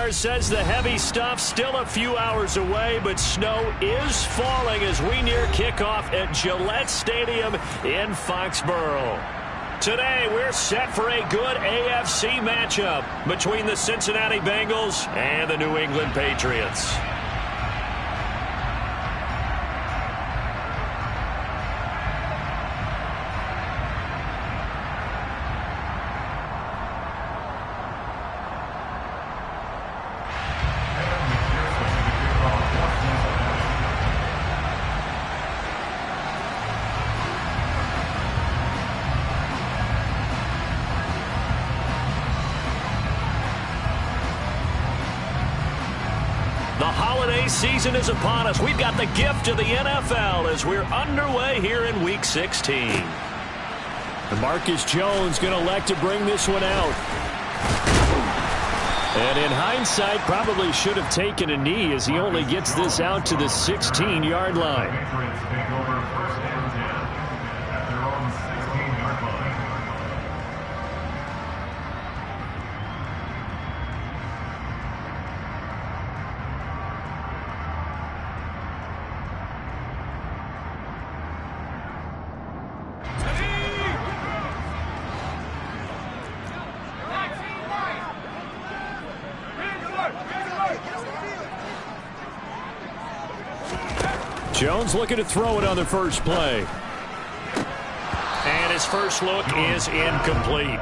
weather says the heavy stuff still a few hours away, but snow is falling as we near kickoff at Gillette Stadium in Foxborough. Today, we're set for a good AFC matchup between the Cincinnati Bengals and the New England Patriots. The holiday season is upon us. We've got the gift of the NFL as we're underway here in Week 16. Marcus Jones going to elect to bring this one out. And in hindsight, probably should have taken a knee as he only gets this out to the 16-yard line. Jones looking to throw it on the first play. And his first look is incomplete.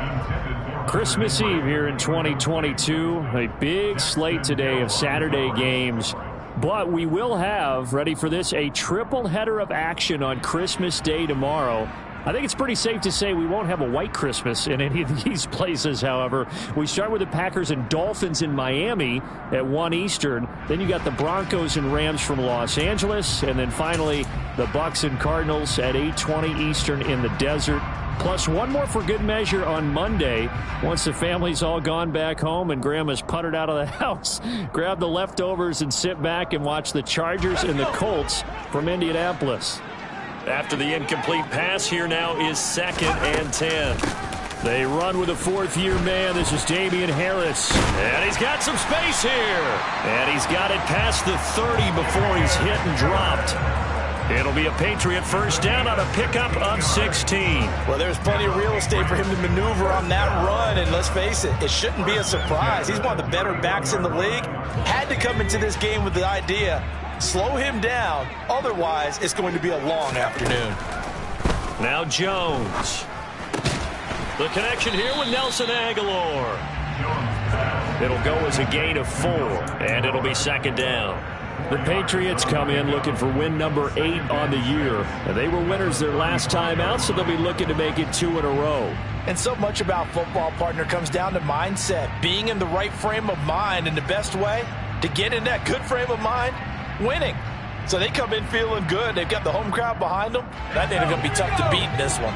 Christmas Eve here in 2022. A big slate today of Saturday games. But we will have, ready for this, a triple header of action on Christmas Day tomorrow. I think it's pretty safe to say we won't have a white Christmas in any of these places, however. We start with the Packers and Dolphins in Miami at 1 Eastern. Then you got the Broncos and Rams from Los Angeles. And then finally, the Bucs and Cardinals at 8:20 Eastern in the desert. Plus one more for good measure on Monday. Once the family's all gone back home and Grandma's puttered out of the house, grab the leftovers and sit back and watch the Chargers and the Colts from Indianapolis. After the incomplete pass, here now is 2nd and 10. They run with a fourth-year man. This is Damian Harris. And he's got some space here. And he's got it past the 30 before he's hit and dropped. It'll be a Patriot first down on a pickup of 16. Well, there's plenty of real estate for him to maneuver on that run. And let's face it, it shouldn't be a surprise. He's one of the better backs in the league. Had to come into this game with the idea, slow him down. Otherwise, it's going to be a long afternoon. Now Jones. The connection here with Nelson Aguilar. It'll go as a gain of 4, and it'll be 2nd down. The Patriots come in looking for win number 8 on the year. And they were winners their last time out, so they'll be looking to make it 2 in a row. And so much about football, partner, comes down to mindset. Being in the right frame of mind, and the best way to get in that good frame of mind, winning. So they come in feeling good. They've got the home crowd behind them. I think they're going to be tough to beat in this one.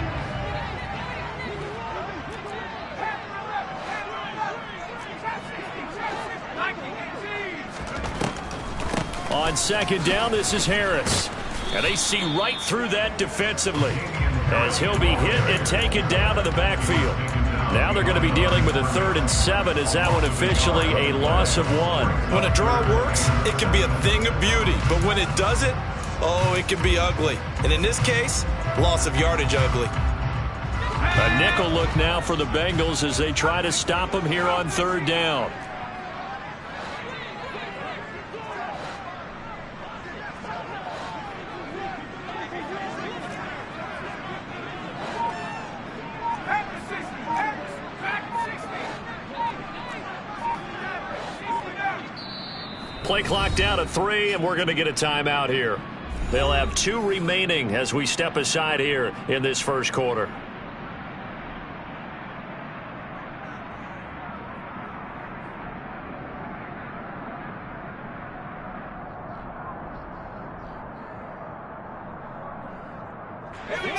On 2nd down, this is Harris. And they see right through that defensively as he'll be hit and taken down to the backfield. Now they're going to be dealing with a 3rd and 7. Is that one officially a loss of 1? When a draw works, it can be a thing of beauty. But when it doesn't, oh, it can be ugly. And in this case, loss of yardage ugly. A nickel look now for the Bengals as they try to stop him here on 3rd down. Play clock down to 3, and we're going to get a timeout here. They'll have 2 remaining as we step aside here in this first quarter.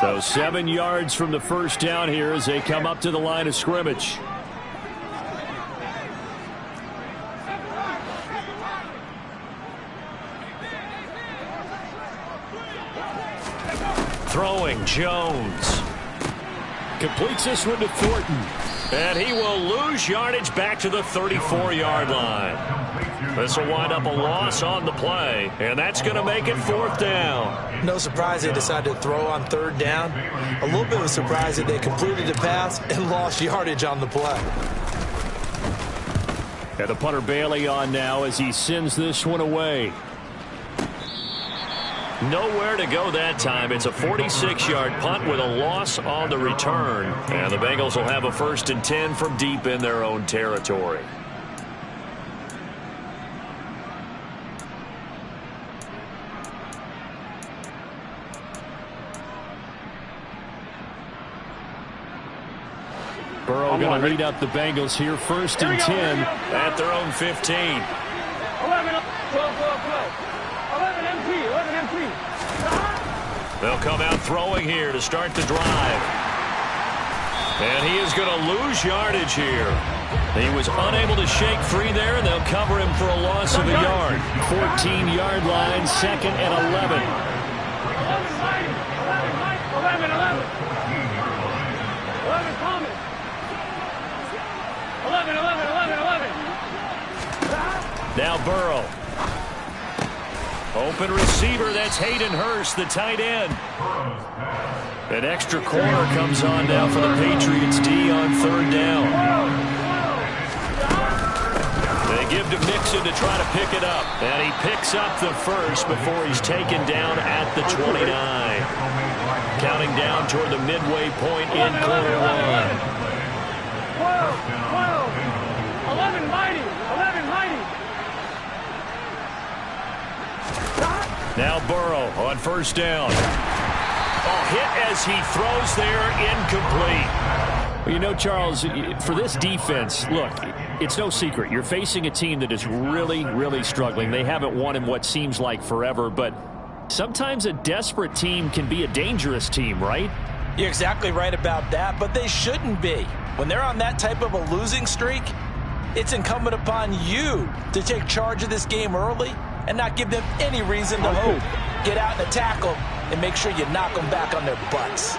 So 7 yards from the first down here as they come up to the line of scrimmage. Throwing, Jones. Completes this one to Thornton. And he will lose yardage back to the 34-yard line. This will wind up a loss on the play, and that's going to make it 4th down. No surprise they decided to throw on 3rd down. A little bit of a surprise that they completed the pass and lost yardage on the play. And the punter Bailey on now as he sends this one away. Nowhere to go that time. It's a 46-yard punt with a loss on the return. And the Bengals will have a 1st and 10 from deep in their own territory. Burrow going to lead up the Bengals here. 1st and 10 at their own 15. 11, 12. 11 MP. They'll come out throwing here to start the drive. And he is going to lose yardage here. He was unable to shake free there, and they'll cover him for a loss of a yard. 14-yard line, 2nd and 11. 11 Thomas. 11. Now Burrow. Open receiver, that's Hayden Hurst, the tight end. An extra corner comes on now for the Patriots D on 3rd down. They give to Mixon to try to pick it up. And he picks up the first before he's taken down at the 29. Counting down toward the midway point in quarter 1. 12. 11 mighty. Now Burrow on 1st down. Hit as he throws there, incomplete. Well, you know, Charles, for this defense, look, it's no secret. You're facing a team that is really, really struggling. They haven't won in what seems like forever, but sometimes a desperate team can be a dangerous team, right? You're exactly right about that, but they shouldn't be. When they're on that type of a losing streak, it's incumbent upon you to take charge of this game early and not give them any reason to hope. Get out and attack them and make sure you knock them back on their butts.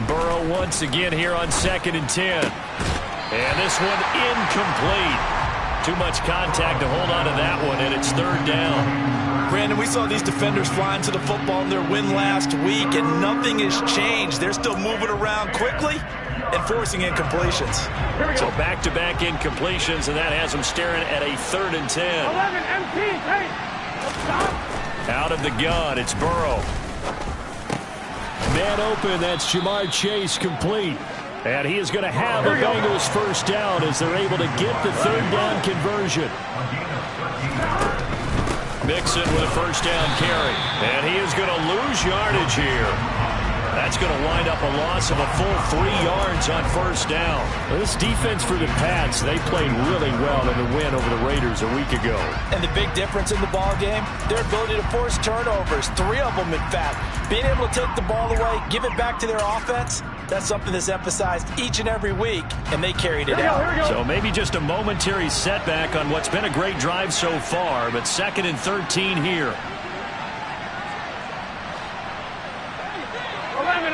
Burrow once again here on 2nd and 10. And this one incomplete. Too much contact to hold on to that one, and it's 3rd down. Brandon, we saw these defenders flying to the football in their win last week, and nothing has changed. They're still moving around quickly and forcing incompletions. So back-to-back incompletions, and that has them staring at a 3rd and 10. 11 MP. Hey, stop. Out of the gun, it's Burrow. Man open, that's Jamar Chase complete. And he is going to have a Bengals 1st down as they're able to get the 3rd down conversion. Mixon with a 1st down carry. And he is going to lose yardage here. That's going to wind up a loss of a full 3 yards on 1st down. Well, this defense for the Pats, they played really well in the win over the Raiders a week ago. And the big difference in the ball game, their ability to force turnovers, 3 of them in fact. Being able to take the ball away, give it back to their offense, that's something that's emphasized each and every week, and they carried it out. So maybe just a momentary setback on what's been a great drive so far, but 2nd and 13 here. 11.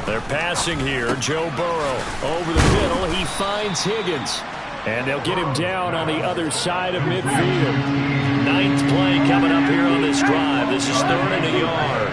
They're passing here. Joe Burrow over the middle. He finds Higgins. And they'll get him down on the other side of midfield. 9th play coming up here on this drive. This is 3rd and a yard.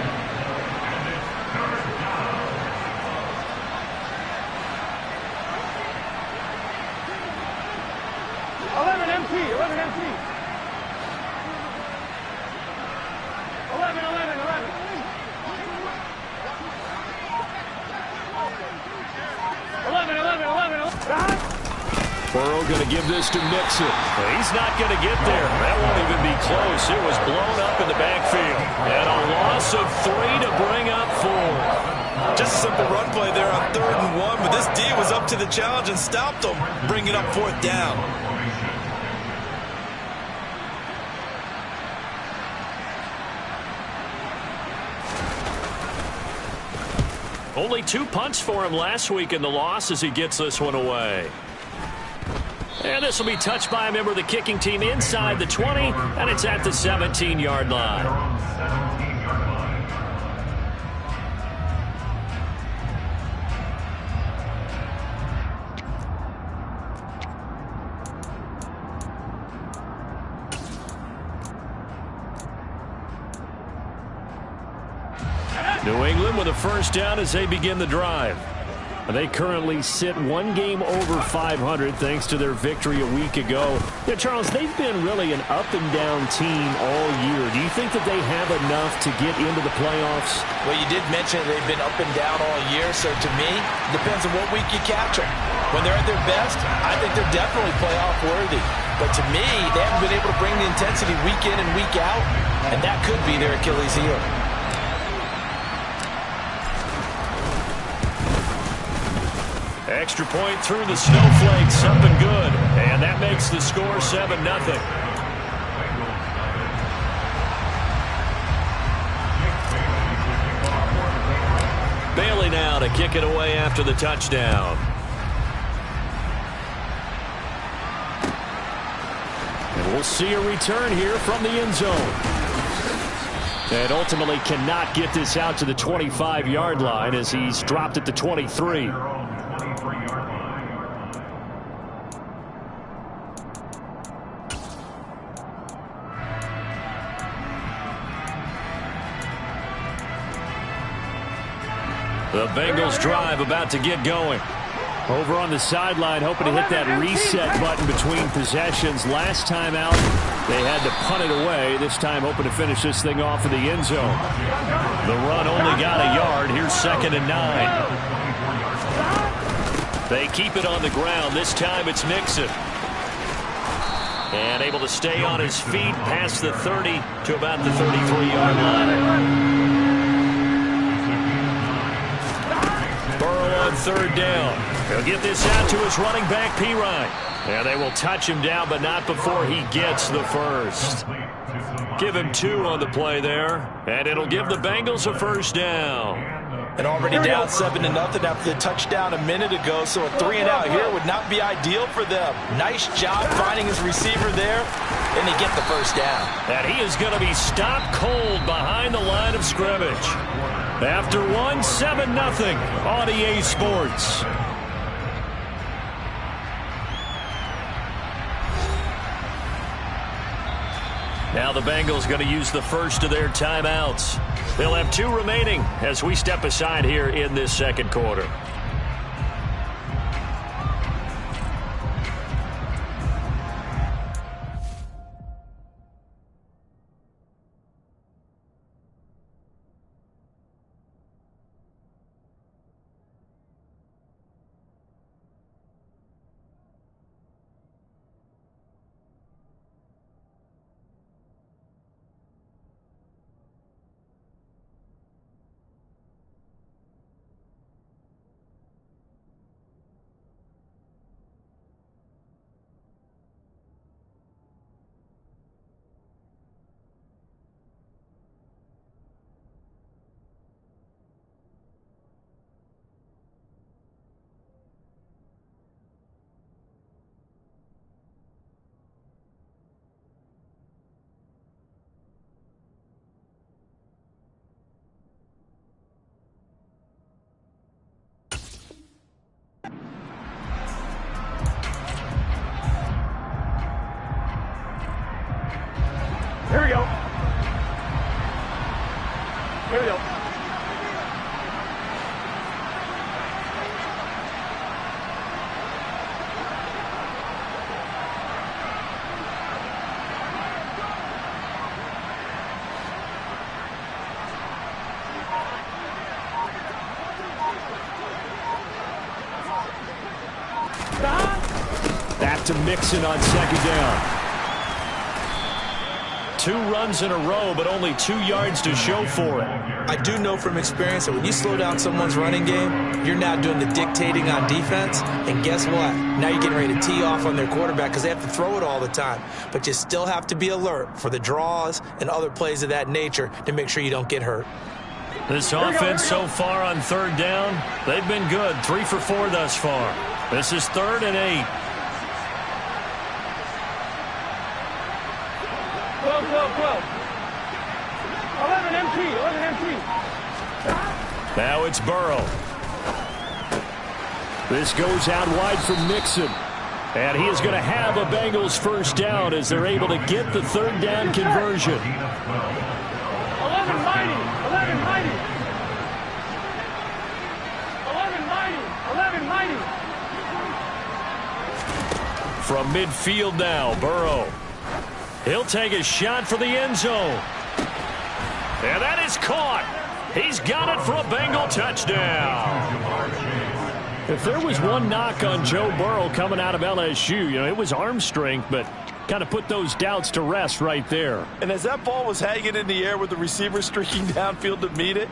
Burrow going to give this to Mixon. Well, he's not going to get there. That won't even be close. It was blown up in the backfield. And a loss of 3 to bring up 4. Just a simple run play there on 3rd and 1, but this D was up to the challenge and stopped them, bringing up 4th down. Only 2 punts for him last week in the loss as he gets this one away. And this will be touched by a member of the kicking team inside the 20, and it's at the 17-yard line. New England with a first down as they begin the drive. They currently sit one game over 500 thanks to their victory a week ago. Yeah, Charles, they've been really an up-and-down team all year. Do you think that they have enough to get into the playoffs? Well, you did mention they've been up and down all year, so to me, it depends on what week you catch them. When they're at their best, I think they're definitely playoff worthy. But to me, they haven't been able to bring the intensity week in and week out, and that could be their Achilles heel. Extra point through the snowflakes, up and good. And that makes the score 7-0. Bailey now to kick it away after the touchdown. And we'll see a return here from the end zone. And ultimately cannot get this out to the 25-yard line as he's dropped at the 23. The Bengals drive about to get going. Over on the sideline, hoping to hit that reset button between possessions. Last time out, they had to punt it away. This time, hoping to finish this thing off in the end zone. The run only got a yard. Here's 2nd and 9. They keep it on the ground. This time, it's Mixon. And able to stay on his feet past the 30 to about the 33-yard line. Burrow on 3rd down. He'll get this out to his running back, P-Ryan. And they will touch him down, but not before he gets the first. Give him 2 on the play there. And it'll give the Bengals a first down. And already down 7-0 after the touchdown a minute ago, so a 3-and-out here would not be ideal for them. Nice job finding his receiver there, and they get the first down. And he is going to be stopped cold behind the line of scrimmage. After 7-0 on EA Sports. Now the Bengals going to use the first of their timeouts. They'll have 2 remaining as we step aside here in this second quarter. Here we go. Here we go. Back to Mixon on 2nd down. 2 runs in a row, but only 2 yards to show for it. I do know from experience that when you slow down someone's running game, you're now doing the dictating on defense. And guess what? Now you're getting ready to tee off on their quarterback because they have to throw it all the time. But you still have to be alert for the draws and other plays of that nature to make sure you don't get hurt. This offense so far on 3rd down, they've been good. 3 for 4 thus far. This is 3rd and 8. 12. 11 MT. Now it's Burrow. This goes out wide from Mixon. And he is going to have a Bengals first down as they're able to get the third down conversion. 11 mighty. 11 mighty. From midfield now, Burrow. He'll take a shot for the end zone. And that is caught. He's got it for a Bengal touchdown. If there was one knock on Joe Burrow coming out of LSU, it was arm strength, but kind of put those doubts to rest right there. And as that ball was hanging in the air with the receiver streaking downfield to meet it,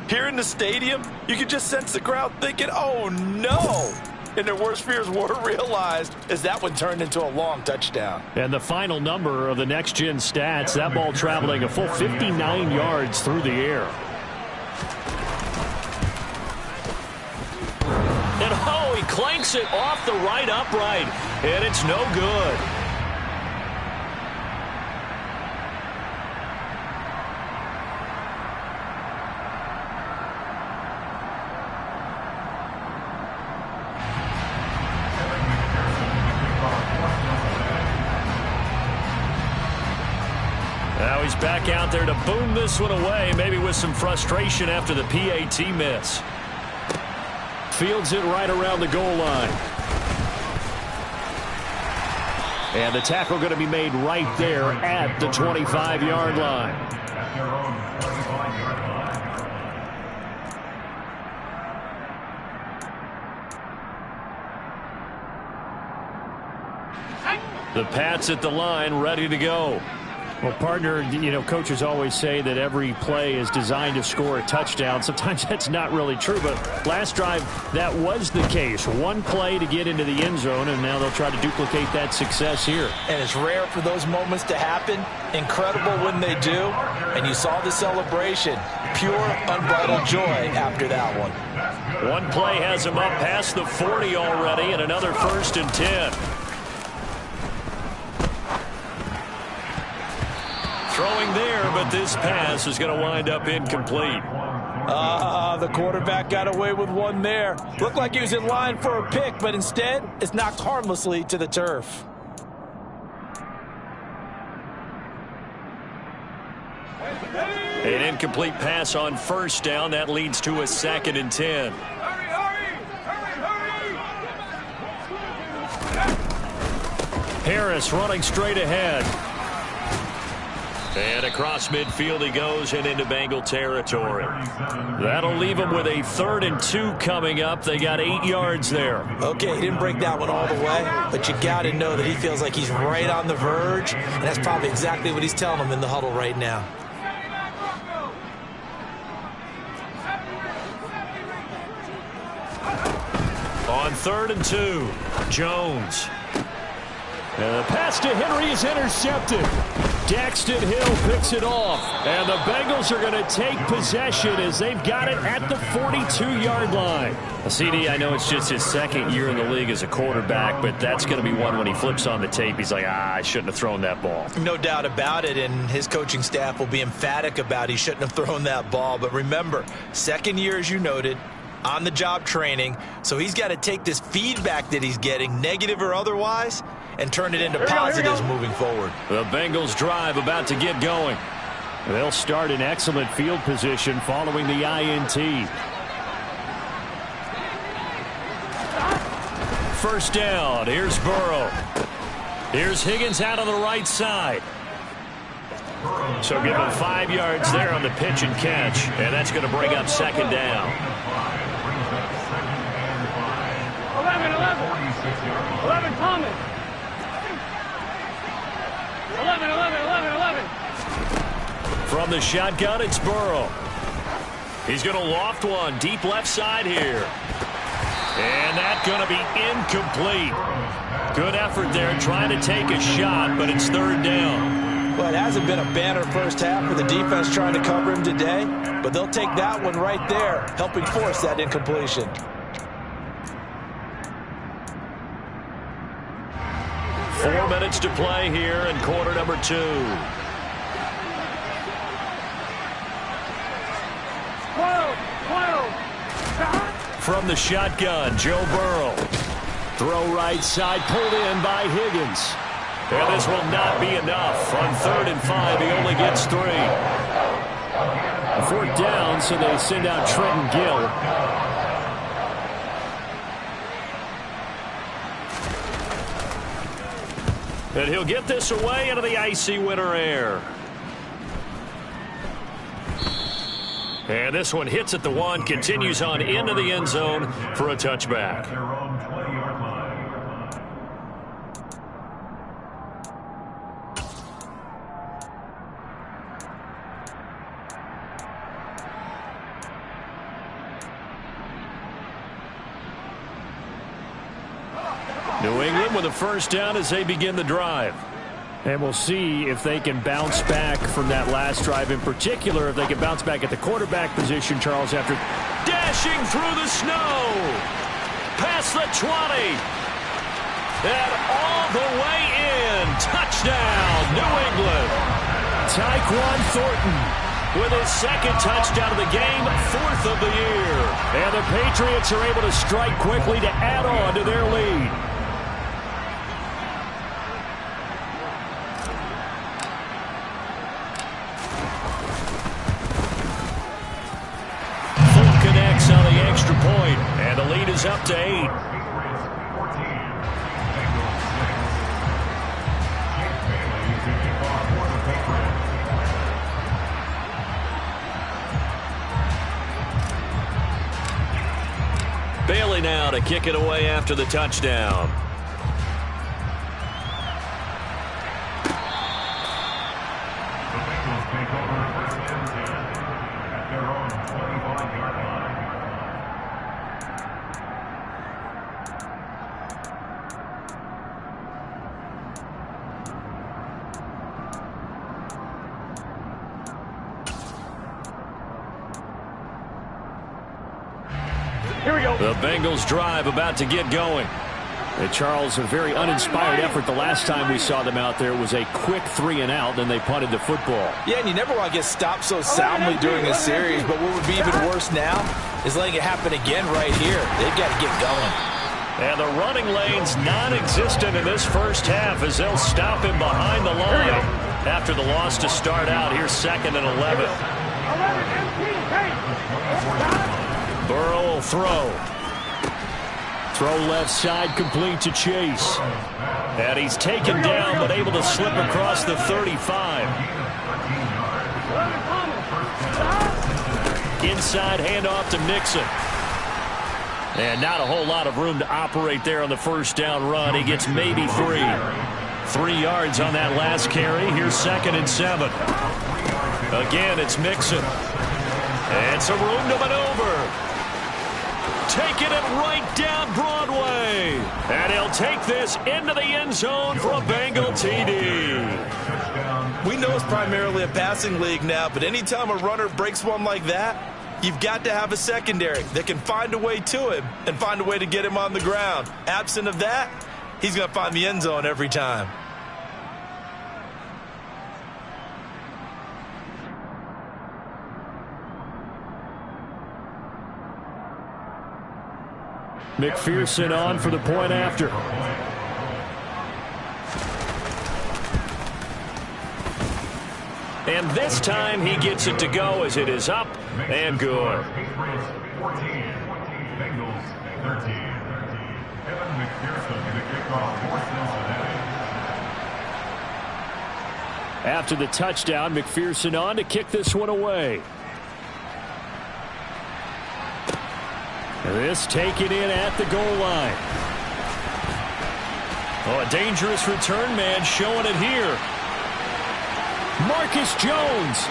here in the stadium, you could just sense the crowd thinking, oh, no. And their worst fears were realized as that one turned into a long touchdown. And the final number of the next-gen stats, that ball traveling a full 59 yards through the air. And oh, he clanks it off the right upright, and it's no good. Now he's back out there to boom this one away, maybe with some frustration after the PAT miss. Fields it right around the goal line. And the tackle going to be made right there at the 25-yard line. The Pats at the line, ready to go. Well, partner, coaches always say that every play is designed to score a touchdown. Sometimes that's not really true, but last drive, that was the case. One play to get into the end zone, and now they'll try to duplicate that success here. And it's rare for those moments to happen. Incredible when they do. And you saw the celebration. Pure, unbridled joy after that one. One play has him up past the 40 already, and another 1st and 10. Throwing there, but this pass is going to wind up incomplete. The quarterback got away with one there. Looked like he was in line for a pick, but instead, it's knocked harmlessly to the turf. An incomplete pass on 1st down. That leads to a 2nd and 10. Harris running straight ahead. And across midfield he goes and into Bengal territory. That'll leave him with a 3rd and 2 coming up. They got 8 yards there. Okay, he didn't break that one all the way, but you got to know that he feels like he's right on the verge, and that's probably exactly what he's telling him in the huddle right now. On 3rd and 2, Jones. And the pass to Henry is intercepted. Daxton Hill picks it off. And the Bengals are going to take possession as they've got it at the 42-yard line. CD, I know it's just his 2nd year in the league as a quarterback, but that's going to be one when he flips on the tape. He's like, I shouldn't have thrown that ball. No doubt about it, and his coaching staff will be emphatic about he shouldn't have thrown that ball. But remember, 2nd year, as you noted, on-the-job training, so he's got to take this feedback that he's getting, negative or otherwise, and turn it into positives moving forward. The Bengals drive about to get going. They'll start in excellent field position following the INT. 1st down. Here's Burrow. Here's Higgins out on the right side. So give him 5 yards there on the pitch and catch, and that's going to bring up 2nd down. 11 Thomas. 11. From the shotgun, it's Burrow. He's going to loft one deep left side here. And that's going to be incomplete. Good effort there trying to take a shot, but it's 3rd down. Well, it hasn't been a banner first half for the defense trying to cover him today, but they'll take that one right there, helping force that incompletion. 4 minutes to play here in quarter number 2. from the shotgun, Joe Burrow. Throw right side, pulled in by Higgins. And this will not be enough. On 3rd and 5, he only gets 3. A 4th down, so they send out Trenton Gill. And he'll get this away into the icy winter air. And this one hits at the 1, continues on into the end zone for a touchback. New England with a 1st down as they begin the drive. And we'll see if they can bounce back from that last drive, in particular, if they can bounce back at the quarterback position, Charles, after dashing through the snow. Past the 20. And all the way in. Touchdown, New England. Tyquan Thornton with his 2nd touchdown of the game, 4th of the year. And the Patriots are able to strike quickly to add on to their lead. On the extra point, and the lead is up to 8. Bailey now to kick it away after the touchdown. Here we go. The Bengals drive about to get going. And Charles, a very uninspired effort the last time we saw them out there. It was a quick 3 and out, then they punted the football. Yeah, and you never want to get stopped so soundly during a series, but what would be even worse now is letting it happen again right here. They've got to get going. And the running lane's non-existent in this first half as they'll stop him behind the line after the loss to start out. Here's 2nd and 11. 11 MT, Burrow will throw. Throw left side, complete to Chase. And he's taken down but able to slip across the 35. Inside handoff to Mixon. And not a whole lot of room to operate there on the 1st down run. He gets maybe 3. 3 yards on that last carry. Here's 2nd and 7. Again, it's Mixon. And some room to maneuver. Taking it right down Broadway. And he'll take this into the end zone for a Bengal TD. We know it's primarily a passing league now, but anytime a runner breaks one like that, you've got to have a secondary that can find a way to him and find a way to get him on the ground. Absent of that, he's going to find the end zone every time. McPherson on for the point after. And this time he gets it to go as it is up and good. After the touchdown, McPherson on to kick this one away. This taken in at the goal line. Oh, a dangerous return man showing it here. Marcus Jones.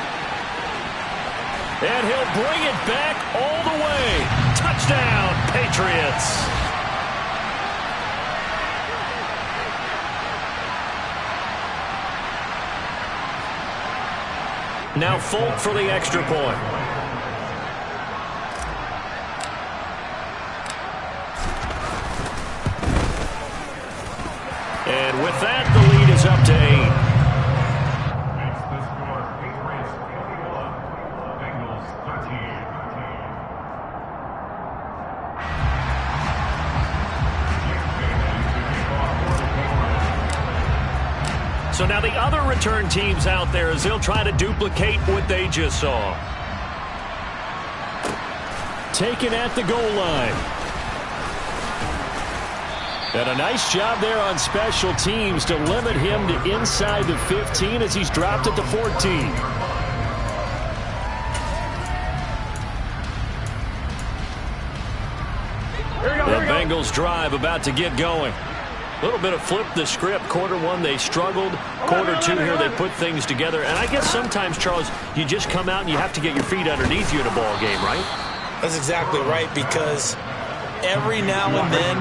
And he'll bring it back all the way. Touchdown, Patriots. Now Folk for the extra point. And with that, the lead is up to 8. So now the other return teams out there as they'll try to duplicate what they just saw. Taken at the goal line. And a nice job there on special teams to limit him to inside the 15 as he's dropped it to 14. The Bengals drive about to get going. A little bit of flip the script. Quarter one, they struggled. Quarter two here, they put things together. And I guess sometimes, Charles, you just come out and you have to get your feet underneath you in a ball game, right? That's exactly right, because every now and then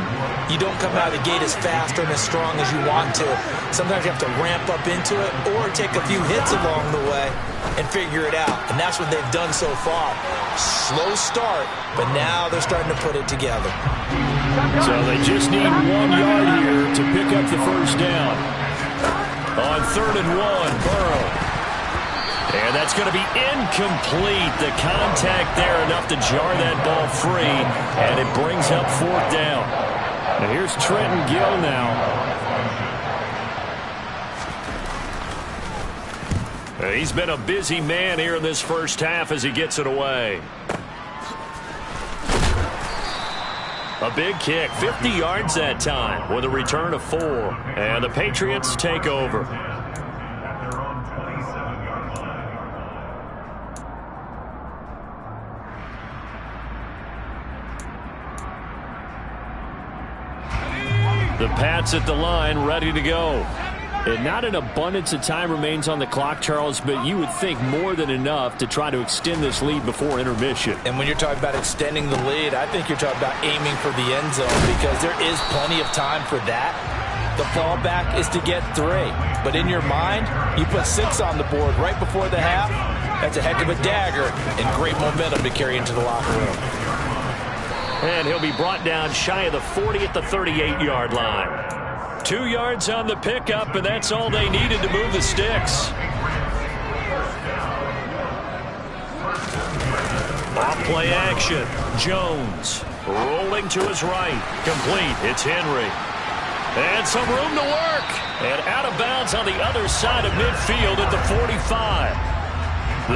you don't come out of the gate as fast and as strong as you want to. Sometimes you have to ramp up into it or take a few hits along the way and figure it out. And that's what they've done so far. Slow start, but now they're starting to put it together. So they just need 1 yard here to pick up the first down. On 3rd and 1, Burrow. And that's going to be incomplete. The contact there enough to jar that ball free, and it brings up 4th down. Now here's Trenton Gill now. He's been a busy man here in this first half as he gets it away. A big kick, 50 yards that time with a return of 4. And the Patriots take over. The Pats at the line, ready to go. And not an abundance of time remains on the clock, Charles, but you would think more than enough to try to extend this lead before intermission. And when you're talking about extending the lead, I think you're talking about aiming for the end zone, because there is plenty of time for that. The fallback is to get 3. But in your mind, you put 6 on the board right before the half. That's a heck of a dagger and great momentum to carry into the locker room. And he'll be brought down shy of the 40 at the 38-yard line. 2 yards on the pickup, and that's all they needed to move the sticks. Off play action. Jones rolling to his right. Complete. It's Henry. And some room to work. And out of bounds on the other side of midfield at the 45.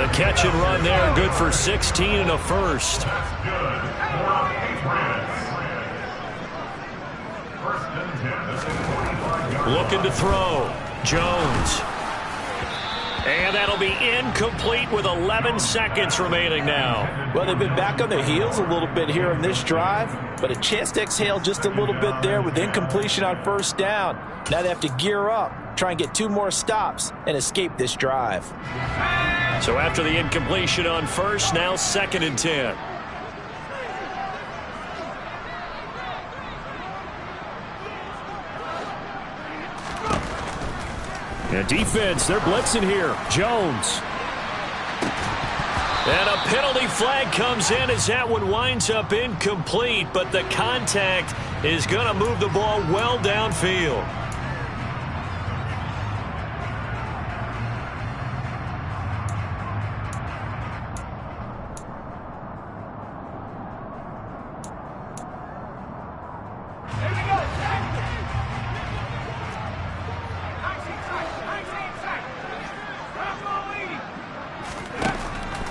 The catch and run there, good for 16 and a first. Looking to throw. Jones. And that'll be incomplete with 11 seconds remaining now. Well, they've been back on their heels a little bit here on this drive, but a chance to exhale just a little bit there with incompletion on first down. Now they have to gear up, try and get 2 more stops, and escape this drive. So after the incompletion on first, now 2nd and 10. And defense, they're blitzing here. Jones. And a penalty flag comes in as that one winds up incomplete, but the contact is going to move the ball well downfield.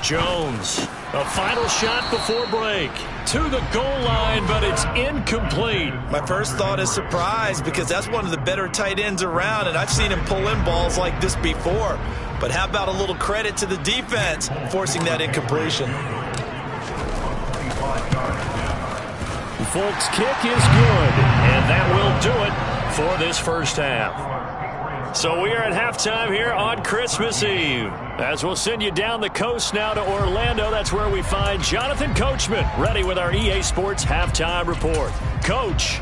Jones, a final shot before break. To the goal line, but it's incomplete. My first thought is surprise, because that's one of the better tight ends around, and I've seen him pull in balls like this before. But how about a little credit to the defense forcing that incompletion? Folks, kick is good. And that will do it for this first half. So we are at halftime here on Christmas Eve. As we'll send you down the coast now to Orlando. That's where we find Jonathan Coachman ready with our EA Sports Halftime Report. Coach.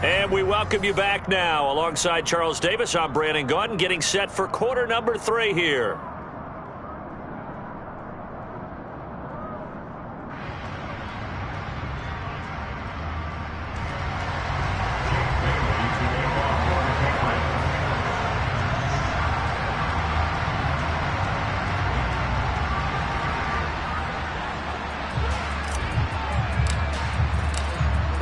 And we welcome you back now. Alongside Charles Davis, I'm Brandon Gaudin, getting set for quarter number 3 here.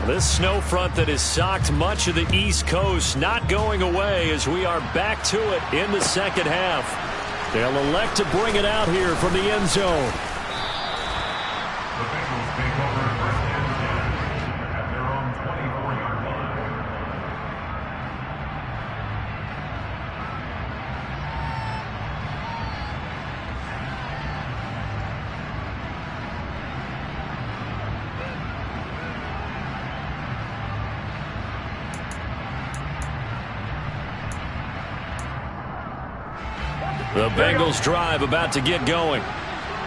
This snow front that has socked much of the East Coast not going away as we are back to it in the second half. They'll elect to bring it out here from the end zone. The Bengals take over first and 10 at their own 24-yard line. The Bengals drive about to get going.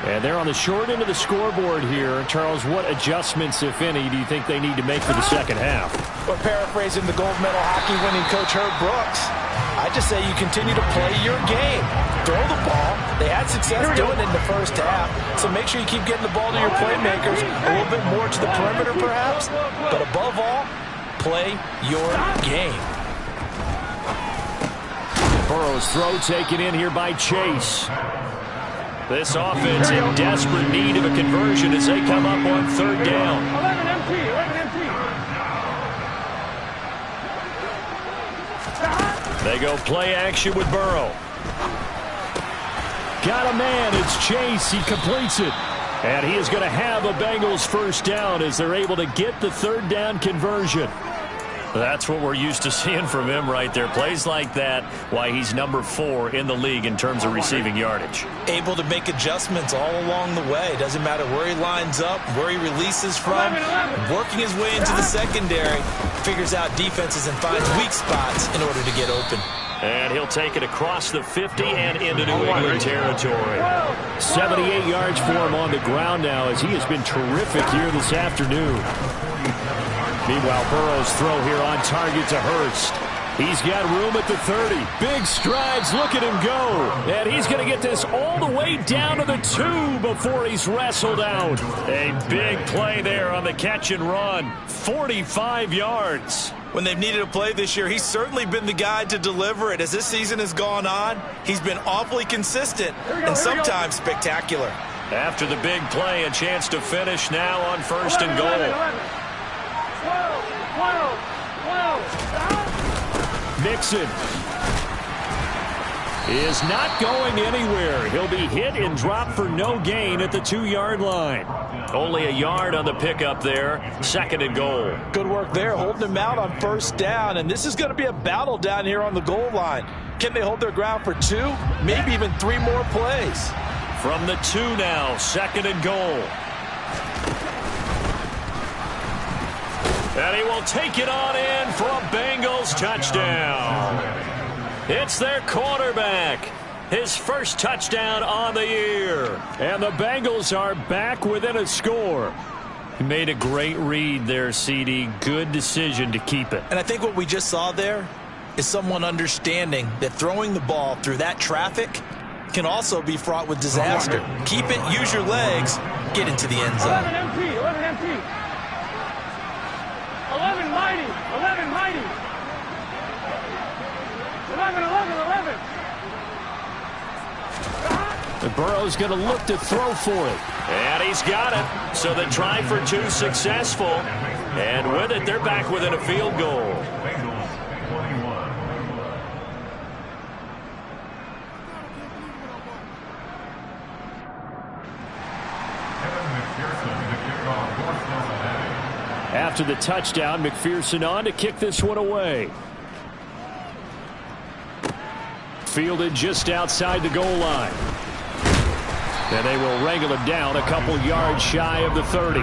And they're on the short end of the scoreboard here. Charles, what adjustments, if any, do you think they need to make for the second half? Well, paraphrasing the gold medal hockey winning coach Herb Brooks, I just say you continue to play your game. Throw the ball. They had success doing it in the first half, so make sure you keep getting the ball to your playmakers, a little bit more to the perimeter perhaps, but above all, play your game. Burrow's throw taken in here by Chase. This offense in desperate need of a conversion as they come up on third down. 11 empty. They go play action with Burrow. Got a man. It's Chase. He completes it. And he is going to have a Bengals first down as they're able to get the third down conversion. That's what we're used to seeing from him right there. Plays like that, why he's number 4 in the league in terms of receiving yardage. Able to make adjustments all along the way. Doesn't matter where he lines up, where he releases from. Working his way into the secondary, figures out defenses and finds weak spots in order to get open. And he'll take it across the 50 and into New England territory. 78 yards for him on the ground now as he has been terrific here this afternoon. Meanwhile, Burrow's throw here on target to Hurst. He's got room at the 30. Big strides. Look at him go. And he's going to get this all the way down to the 2 before he's wrestled out. A big play there on the catch and run. 45 yards. When they've needed a play this year, he's certainly been the guy to deliver it. As this season has gone on, he's been awfully consistent and sometimes spectacular. After the big play, a chance to finish now on first and goal. Mixon is not going anywhere. He'll be hit and dropped for no gain at the 2-yard line. Only a yard on the pickup there. Second and goal. Good work there, holding him out on first down. And this is going to be a battle down here on the goal line. Can they hold their ground for 2, maybe even 3 more plays? From the 2 now, second and goal. And he will take it on in for a Bengals touchdown. It's their quarterback. His first touchdown on the year. And the Bengals are back within a score. He made a great read there, CD. Good decision to keep it. And I think what we just saw there is someone understanding that throwing the ball through that traffic can also be fraught with disaster. Keep it, use your legs, get into the end zone. 11 empty. 11 mighty. 11. And Burrow's going to look to throw for it. And he's got it. So the try for 2 successful. And with it, they're back within a field goal. After the touchdown, McPherson on to kick this one away. Fielded just outside the goal line. And they will wrangle him down a couple yards shy of the 30.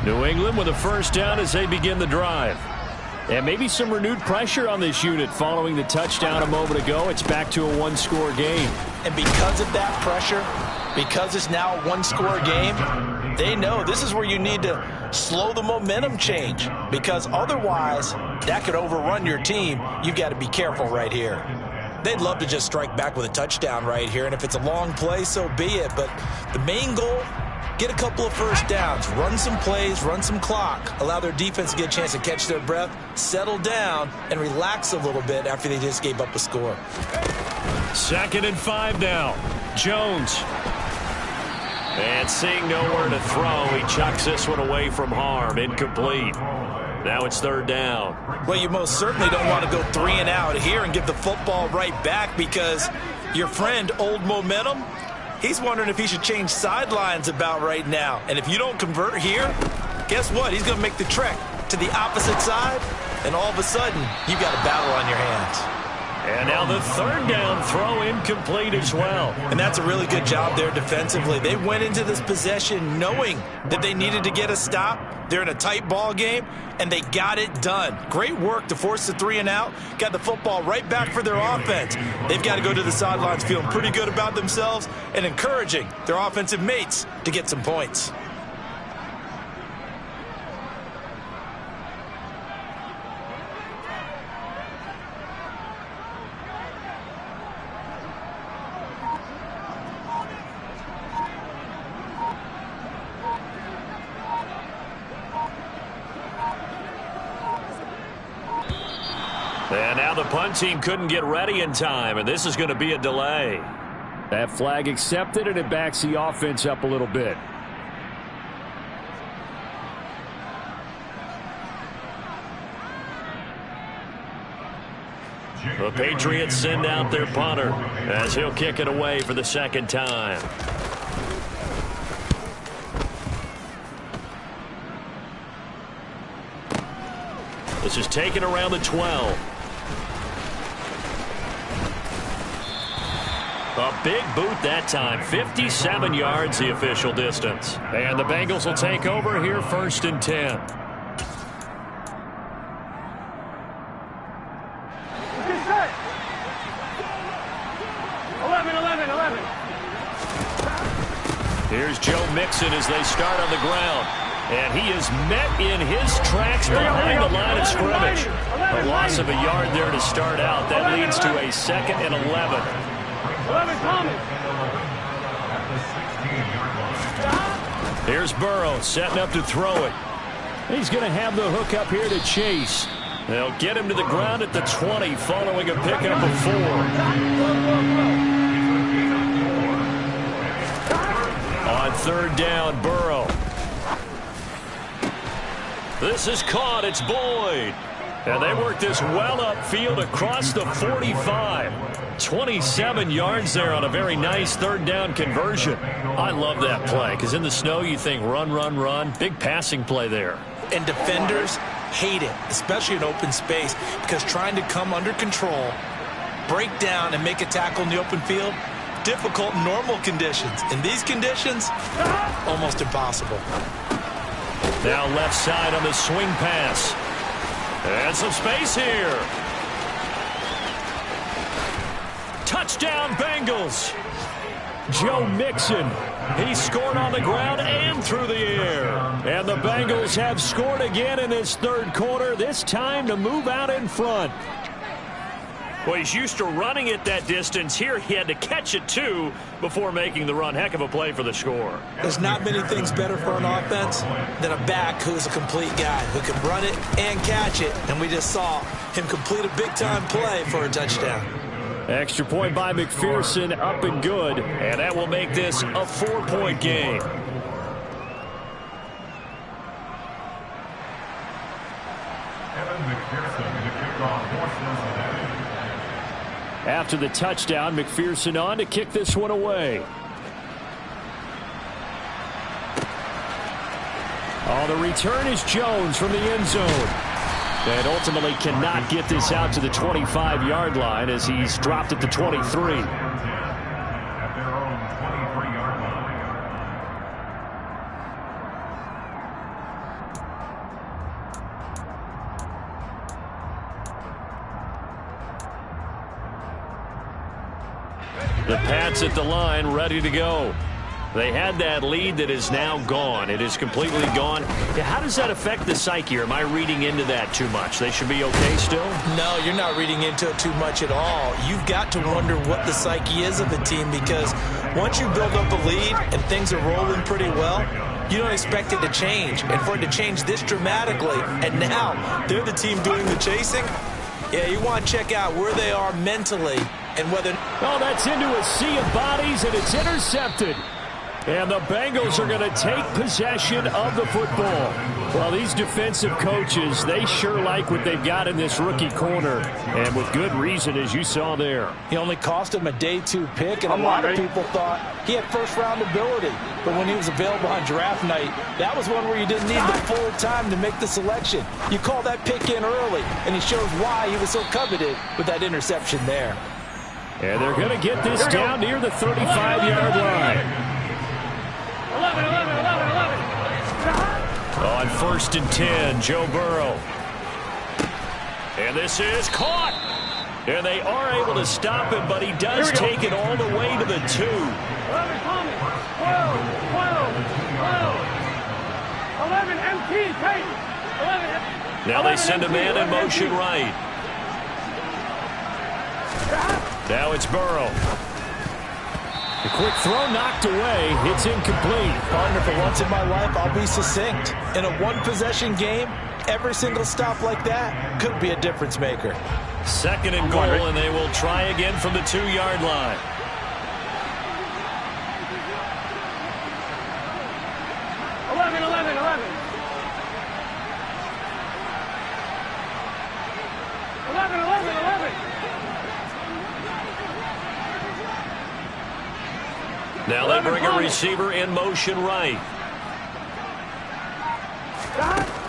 New England with a first down as they begin the drive. And maybe some renewed pressure on this unit following the touchdown a moment ago. It's back to a 1-score game. And because of that pressure, because it's now a 1-score game, they know this is where you need to slow the momentum change, because otherwise that could overrun your team. You've got to be careful right here. They'd love to just strike back with a touchdown right here, and if it's a long play, so be it. But the main goal, get a couple of first downs, run some plays, run some clock, allow their defense to get a chance to catch their breath, settle down, and relax a little bit after they just gave up a score. 2nd and 5 now. Jones. And seeing nowhere to throw, he chucks this one away from harm. Incomplete. Now it's 3rd down. Well, you most certainly don't want to go 3 and out here and give the football right back, because your friend, Old Momentum, he's wondering if he should change sidelines about right now. And if you don't convert here, guess what? He's going to make the trek to the opposite side, and all of a sudden, you've got a battle on your hands. And now the 3rd down throw incomplete as well. And that's a really good job there defensively. They went into this possession knowing that they needed to get a stop. They're in a tight ball game, and they got it done. Great work to force the 3 and out. Got the football right back for their offense. They've got to go to the sidelines feeling pretty good about themselves and encouraging their offensive mates to get some points. And now the punt team couldn't get ready in time, and this is going to be a delay. That flag accepted, and it backs the offense up a little bit. The Patriots send out their punter as he'll kick it away for the 2nd time. This is taken around the 12. A big boot that time. 57 yards the official distance. And the Bengals will take over here 1st and 10. Get set. 11. Here's Joe Mixon as they start on the ground. And he is met in his tracks behind the line of scrimmage. A loss of a yard there to start out. That leads to a 2nd and 11. 11 coming. Here's Burrow setting up to throw it. He's going to have the hook up here to Chase. They'll get him to the ground at the 20 following a pickup of 4. On 3rd down, Burrow. This is caught. It's Boyd. And they work this well upfield across the 45. 27 yards there on a very nice 3rd down conversion. I love that play because in the snow you think run, run, run. Big passing play there. And defenders hate it, especially in open space, because trying to come under control, break down, and make a tackle in the open field, difficult in normal conditions. In these conditions, almost impossible. Now left side on the swing pass. And some space here. Touchdown, Bengals. Joe Mixon. He scored on the ground and through the air. And the Bengals have scored again in this 3rd quarter, this time to move out in front. Well, he's used to running it that distance. Here he had to catch it, too, before making the run. Heck of a play for the score. There's not many things better for an offense than a back who's a complete guy, who can run it and catch it. And we just saw him complete a big-time play for a touchdown. Extra point by McPherson, up and good. And that will make this a 4-point game. After the touchdown, McPherson on to kick this one away. Oh, the return is Jones from the end zone. And ultimately cannot get this out to the 25-yard line as he's dropped at the 23. At their own 23-yard line. The Pats at the line, ready to go. They had that lead that is now gone. It is completely gone. How does that affect the psyche? Or am I reading into that too much? They should be okay still? No, you're not reading into it too much at all. You've got to wonder what the psyche is of the team, because once you build up a lead and things are rolling pretty well, you don't expect it to change. And for it to change this dramatically, and now they're the team doing the chasing, yeah, you want to check out where they are mentally and whether... Oh, that's into a sea of bodies, and it's intercepted. And the Bengals are going to take possession of the football. Well, these defensive coaches, they sure like what they've got in this rookie corner. And with good reason, as you saw there. He only cost him a day 2 pick, and a lot of people thought he had first-round ability. But when he was available on draft night, that was one where you didn't need the full time to make the selection. You call that pick in early, and he shows why he was so coveted with that interception there. And they're going to get this down near the 35-yard line. 11, 11, 11, 11. On 1st and 10, Joe Burrow. And this is caught. And they are able to stop him, but he does take it all the way to the 2. 11, Thomas. 12, 12, 12. 11, MT, Tate. 11. Now they send a man in motion right. Now it's Burrow. The quick throw knocked away. It's incomplete. Partner, for once in my life, I'll be succinct. In a one-possession game, every single stop like that could be a difference maker. 2nd and goal, and they will try again from the 2-yard line. Now they bring a receiver in motion right.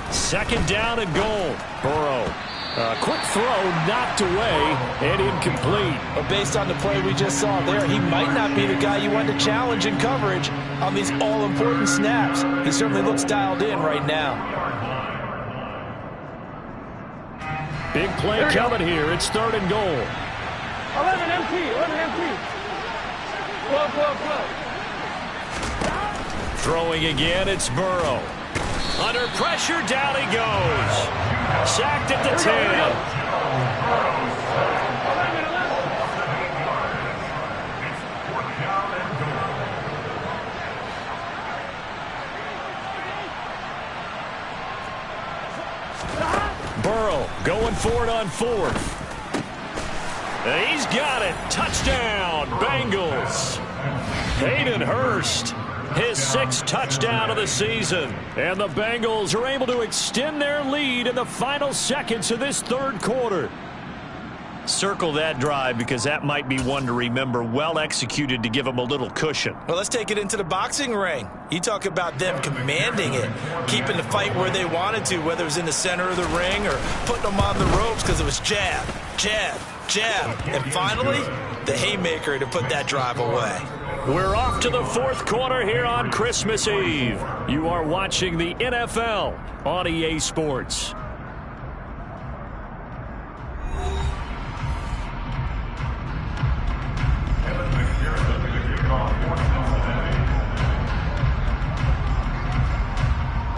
2nd down and goal. Burrow. A quick throw knocked away and incomplete. But based on the play we just saw there, he might not be the guy you want to challenge in coverage on these all-important snaps. He certainly looks dialed in right now. Big play coming here. It's 3rd and goal. 11 MT, 11 MT. 12, 12, 12. Throwing again, it's Burrow. Under pressure, down he goes. Sacked at the 10. 11, 11. Burrow going for it on 4th. And he's got it. Touchdown, Bengals. Hayden Hurst, his 6th touchdown of the season. And the Bengals are able to extend their lead in the final seconds of this 3rd quarter. Circle that drive, because that might be one to remember. Well executed to give them a little cushion. Well, let's take it into the boxing ring. You talk about them commanding it, keeping the fight where they wanted to, whether it was in the center of the ring or putting them on the ropes, because it was jab, jab, jab, and finally, the haymaker to put that drive away. We're off to the 4th quarter here on Christmas Eve. You are watching the NFL on EA Sports.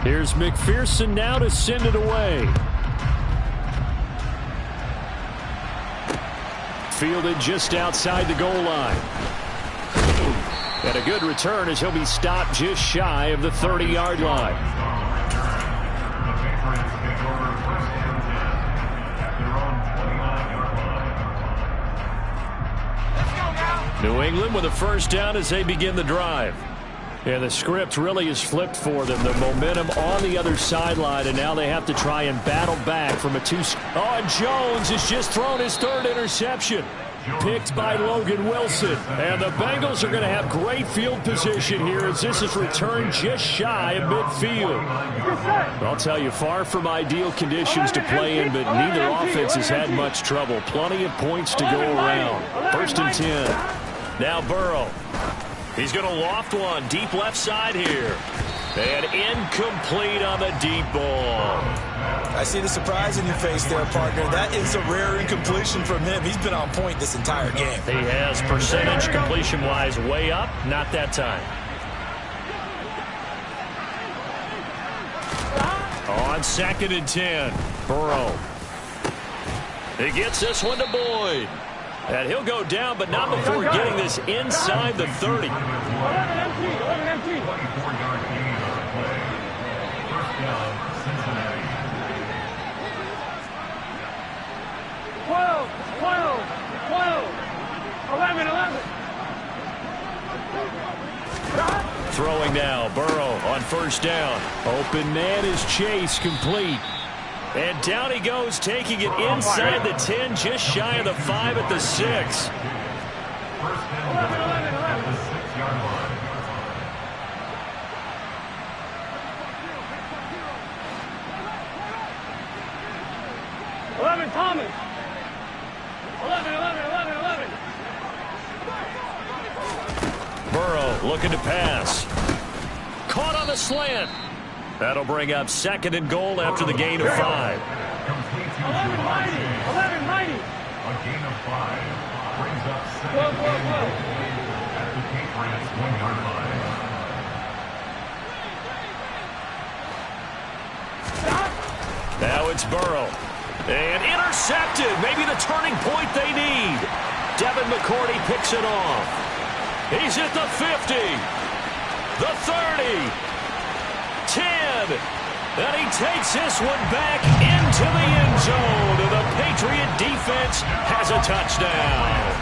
Here's McPherson now to send it away. Fielded just outside the goal line. And a good return as he'll be stopped just shy of the 30-yard line. New England with a 1st down as they begin the drive. And the script really is flipped for them. The momentum on the other sideline, and now they have to try and battle back from a 2. Oh, and Jones has just thrown his 3rd interception. Picked by Logan Wilson. And the Bengals are going to have great field position here as this is returned just shy of midfield. I'll tell you, far from ideal conditions to play in, but neither offense has had much trouble. Plenty of points to go around. 1st and 10. Now Burrow. He's going to loft one deep left side here. And incomplete on the deep ball. I see the surprise in your face there, partner. That is a rare incompletion from him. He's been on point this entire game. He has, percentage completion-wise way up. Not that time. On 2nd and 10, Burrow. He gets this one to Boyd. And he'll go down, but not before getting this inside the 30. 11 empty, 11 empty. 24-yard gain on the play. First down, Cincinnati. 12, 12, 12. 11, 11. Throwing now, Burrow on 1st down. Open man is Chase, complete. And down he goes, taking it inside the 10, just shy of the 5 at the 6. First down, at the 6-yard line. 11, Thomas. 11, 11, 11, 11. Burrow looking to pass. Caught on the slant. That'll bring up 2nd and goal after the gain of 5. Complete to 11, mighty. 11, mighty. a gain of 5. Brings up 2nd Whoa, and whoa, goal whoa. at the Patriots' 1-yard line. Now it's Burrow. And intercepted. Maybe the turning point they need. Devin McCourty picks it off. He's at the 50. The 30. 10. And he takes this one back into the end zone. And the Patriot defense has a touchdown.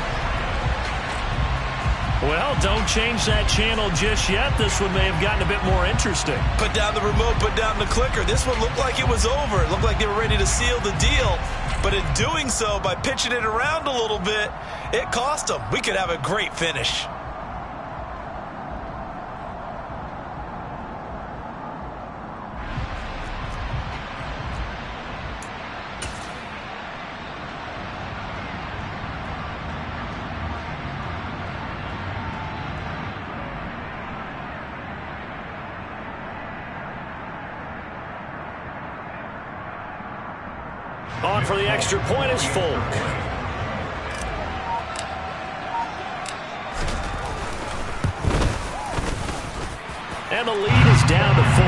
Well, don't change that channel just yet. This one may have gotten a bit more interesting. Put down the remote, put down the clicker. This one looked like it was over. It looked like they were ready to seal the deal. But in doing so, by pitching it around a little bit, it cost them. We could have a great finish. On for the extra point is Folk. And the lead is down to 4.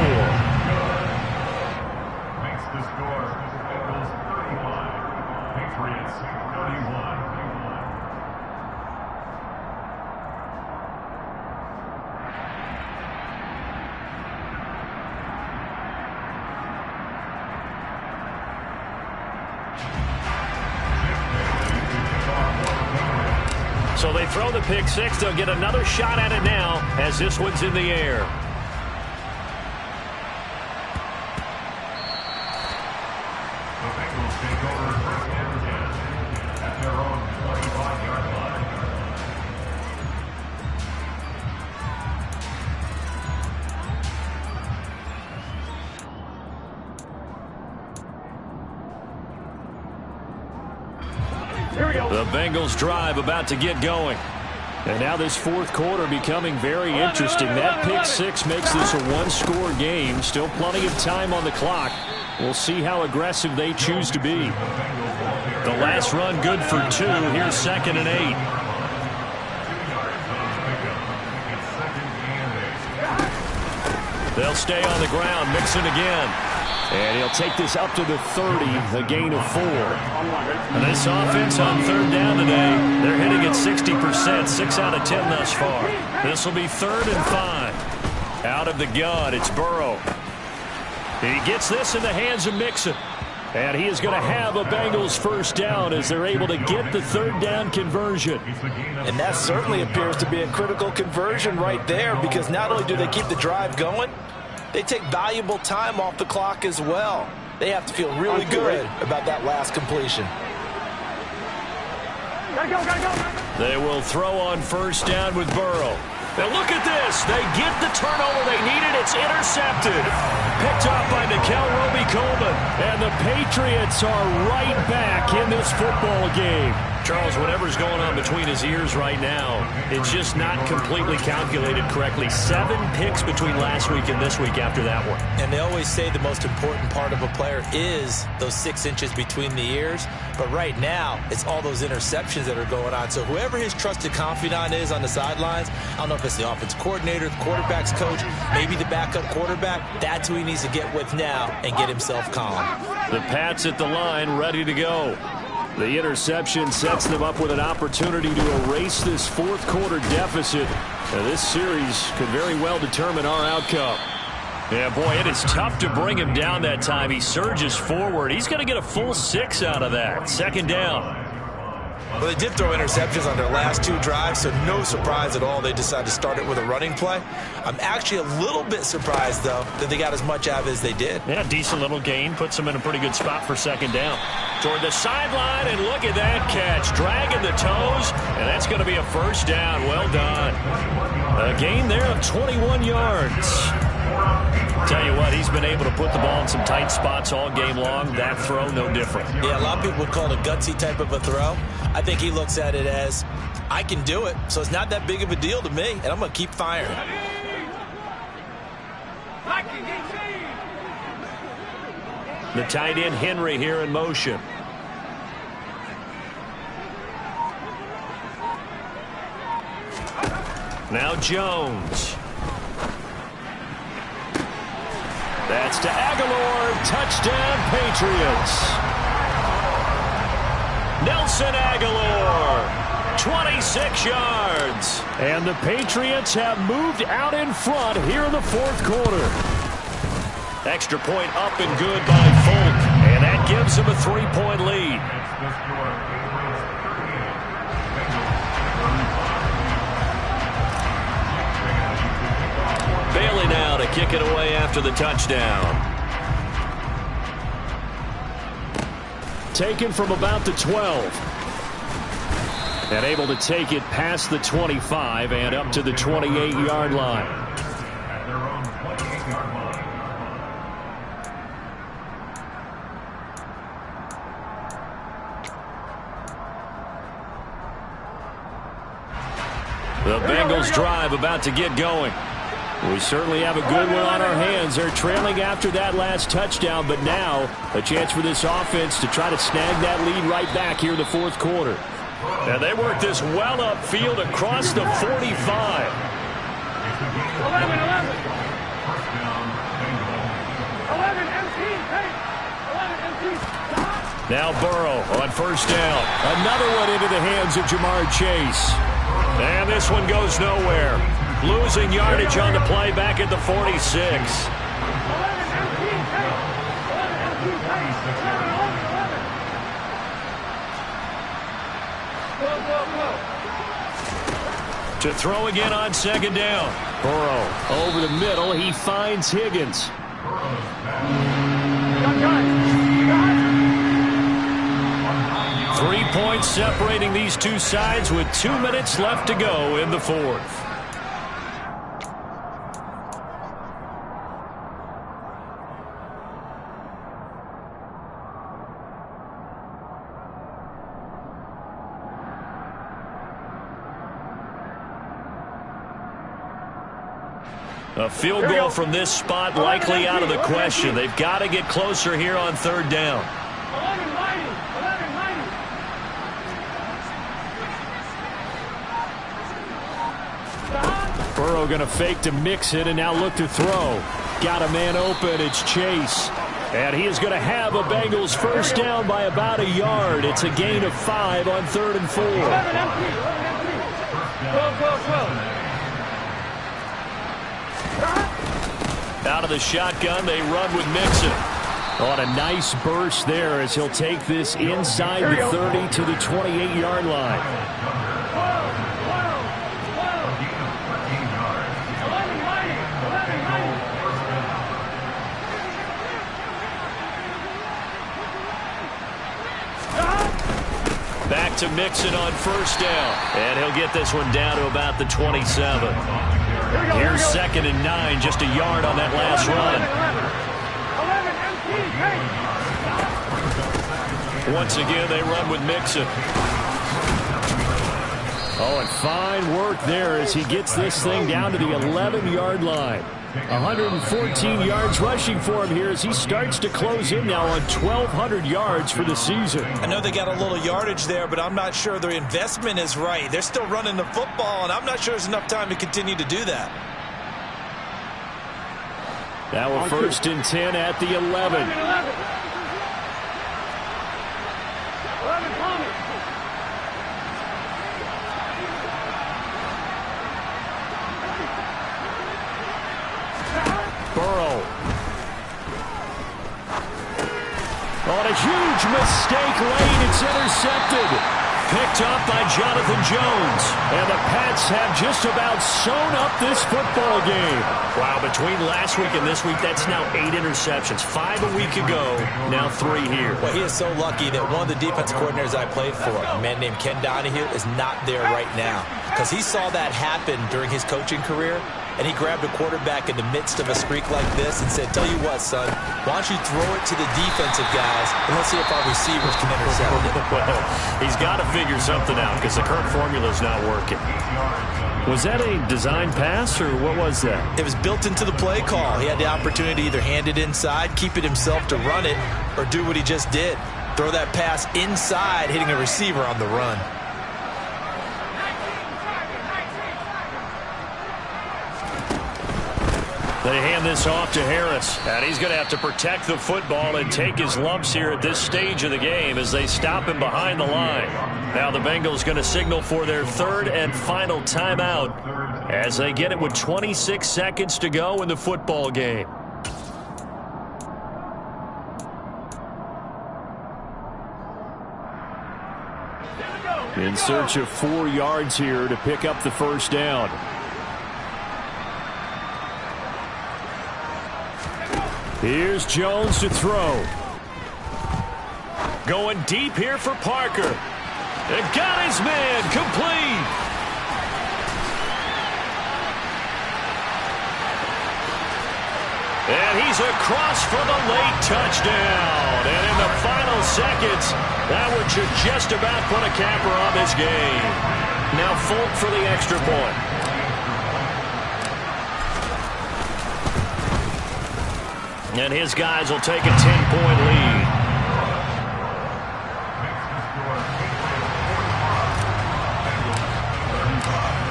Makes the score Bengals 35, Patriots 31. So they throw the pick six. They'll get another shot at it now as this one's in the air. The Bengals take over 1st and 10 at their own 25-yard line. Here we go. The Bengals drive about to get going. And now this 4th quarter becoming very interesting. That pick six makes this a one-score game. Still plenty of time on the clock. We'll see how aggressive they choose to be. The last run good for 2. Here's 2nd and 8. They'll stay on the ground, mixing again. And he'll take this up to the 30, a gain of 4. And this offense on 3rd down today, they're hitting at 60%, 6 out of 10 thus far. This will be 3rd and 5. Out of the gun, it's Burrow. He gets this in the hands of Mixon. And he is going to have a Bengals 1st down as they're able to get the 3rd down conversion. And that certainly appears to be a critical conversion right there, because not only do they keep the drive going, they take valuable time off the clock as well. They have to feel really good about that last completion. Gotta go, gotta go. They will throw on 1st down with Burrow. Now look at this. They get the turnover they needed. It's intercepted. Picked up by Nikel Roby-Coleman. And the Patriots are right back in this football game. Charles, whatever's going on between his ears right now, it's just not completely calculated correctly. 7 picks between last week and this week after that one. And they always say the most important part of a player is those 6 inches between the ears. But right now, it's all those interceptions that are going on. So whoever his trusted confidant is on the sidelines, I don't know if it's the offense coordinator, the quarterback's coach, maybe the backup quarterback, that's who he needs to get with now and get himself calm. The Pats at the line, ready to go. The interception sets them up with an opportunity to erase this fourth quarter deficit. Now, this series could very well determine our outcome. Yeah, boy, it is tough to bring him down that time. He surges forward. He's going to get a full 6 out of that. Second down. Well, they did throw interceptions on their last 2 drives, so no surprise at all they decided to start it with a running play. I'm actually a little bit surprised, though, that they got as much out of it as they did. Yeah, decent little gain. Puts them in a pretty good spot for second down. Toward the sideline, and look at that catch. Dragging the toes, and that's going to be a first down. Well done. A gain there of 21 yards. Tell you what, he's been able to put the ball in some tight spots all game long. That throw, no different. Yeah, a lot of people would call it a gutsy type of a throw. I think he looks at it as, I can do it, so it's not that big of a deal to me, and I'm going to keep firing. The tight end, Henry, here in motion. Now Jones. That's to Aguilar. Touchdown, Patriots. Nelson Aguilar, 26 yards. And the Patriots have moved out in front here in the fourth quarter. Extra point up and good by Folk. And that gives them a 3-point lead. Bailey now to kick it away after the touchdown. Taken from about the 12. And able to take it past the 25 and up to the 28-yard line. At their own 28-yard line. The Bengals drive about to get going. We certainly have a good one on our hands. They're trailing after that last touchdown, but now a chance for this offense to try to snag that lead right back here in the fourth quarter. Now they work this well upfield across the 45. Now Burrow on first down. Another one into the hands of Jamar Chase. And this one goes nowhere. Losing yardage on the play back at the 46. To throw again on second down. Burrow over the middle. He finds Higgins. 3 points separating these two sides with 2 minutes left to go in the fourth. A field goal from this spot likely out of the question. They've got to get closer here on third down. Burrow going to fake to mix it and now look to throw. Got a man open. It's Chase. And he is going to have a Bengals first down by about a yard. It's a gain of 5 on 3rd and 4. Out of the shotgun, they run with Mixon. On a nice burst there as he'll take this inside the 30 to the 28-yard line. Back to Mixon on first down. And he'll get this one down to about the 27. Here's 2nd and 9, just a yard on that last run. Once again, they run with Mixon. Oh, and fine work there as he gets this thing down to the 11-yard line. 114 yards rushing for him here as he starts to close in now on 1,200 yards for the season. I know they got a little yardage there, but I'm not sure their investment is right. They're still running the football, and I'm not sure there's enough time to continue to do that. Now a 1st and 10 at the 11. Burrow. On a huge mistake late, it's intercepted. Picked up by Jonathan Jones. And the Pats have just about sewn up this football game. Wow, between last week and this week, that's now 8 interceptions. 5 a week ago, now 3 here. Well, he is so lucky that one of the defensive coordinators I played for, a man named Ken Donahue, is not there right now. Because he saw that happen during his coaching career, and he grabbed a quarterback in the midst of a streak like this and said, tell you what, son, why don't you throw it to the defensive guys, and let's see if our receivers can intercept it. Well, he's got to figure something out because the current formula is not working. Was that a design pass, or what was that? It was built into the play call. He had the opportunity to either hand it inside, keep it himself to run it, or do what he just did. Throw that pass inside, hitting a receiver on the run. They hand this off to Harris, and he's going to have to protect the football and take his lumps here at this stage of the game as they stop him behind the line. Now the Bengals going to signal for their 3rd and final timeout as they get it with 26 seconds to go in the football game. In search of 4 yards here to pick up the 1st down. Here's Jones to throw. Going deep here for Parker. And got his man complete. And he's across for the late touchdown. And in the final seconds, that would just about put a capper on this game. Now Folk for the extra point. And his guys will take a 10-point lead.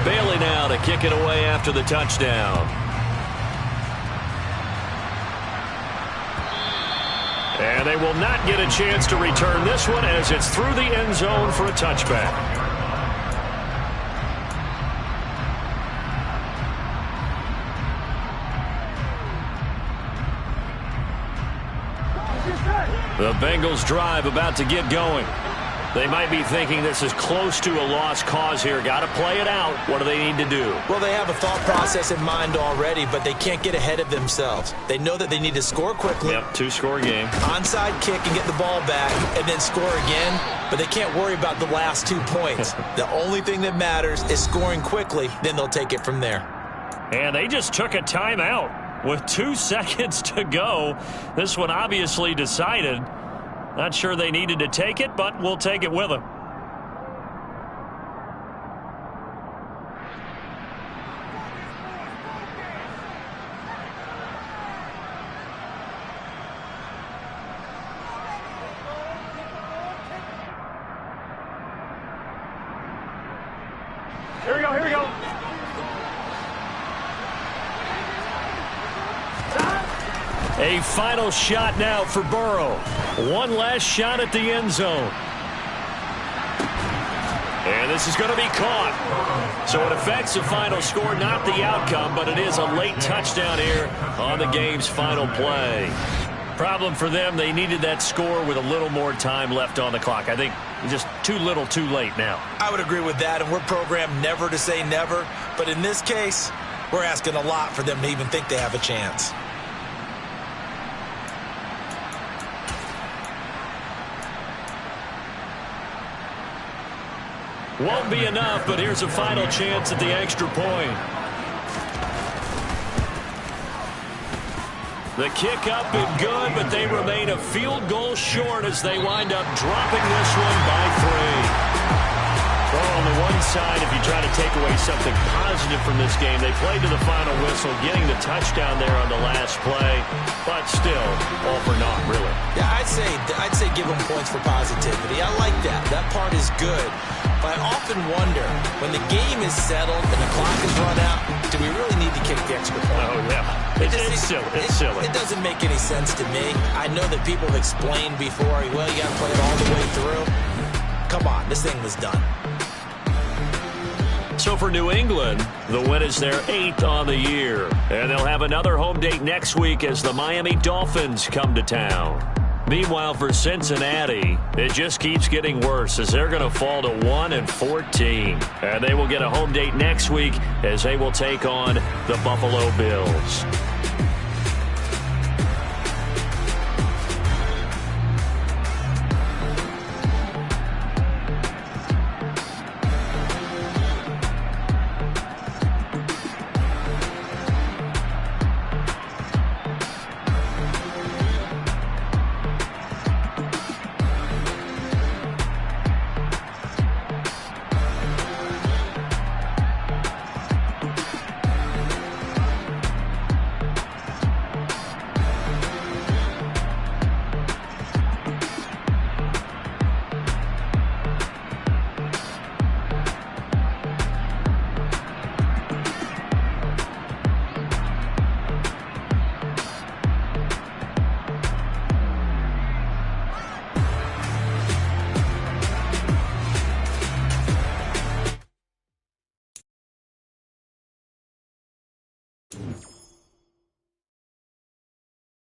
Bailey now to kick it away after the touchdown. And they will not get a chance to return this one as it's through the end zone for a touchback. The Bengals drive about to get going. They might be thinking this is close to a lost cause here. Got to play it out. What do they need to do? Well, they have a thought process in mind already, but they can't get ahead of themselves. They know that they need to score quickly. Yep, 2-score game. Onside kick and get the ball back and then score again, but they can't worry about the last 2 points. The only thing that matters is scoring quickly, then they'll take it from there. And they just took a timeout with 2 seconds to go. This one obviously decided. Not sure they needed to take it, but we'll take it with them. Here we go, here we go. A final shot now for Burrow. One last shot at the end zone. And this is going to be caught. So it affects the final score, not the outcome, but it is a late touchdown here on the game's final play. Problem for them, they needed that score with a little more time left on the clock. I think just too little, too late now. I would agree with that, and we're programmed never to say never. But in this case, we're asking a lot for them to even think they have a chance. Won't be enough, but here's a final chance at the extra point. The kick up and good, but they remain a field goal short as they wind up dropping this one by 3. Well, on the one side, if you try to take away something positive from this game, they played to the final whistle, getting the touchdown there on the last play, but still, all for naught, really. Yeah, I'd say give them points for positivity. I like that. That part is good. But I often wonder, when the game is settled and the clock is run out, do we really need to kick the extra point? Oh, yeah. It's silly. It's silly. It doesn't make any sense to me. I know that people have explained before, well, you got to play it all the way through. Come on, this thing was done. So for New England, the win is their 8th on the year. And they'll have another home date next week as the Miami Dolphins come to town. Meanwhile, for Cincinnati, it just keeps getting worse as they're going to fall to 1-14. And they will get a home date next week as they will take on the Buffalo Bills.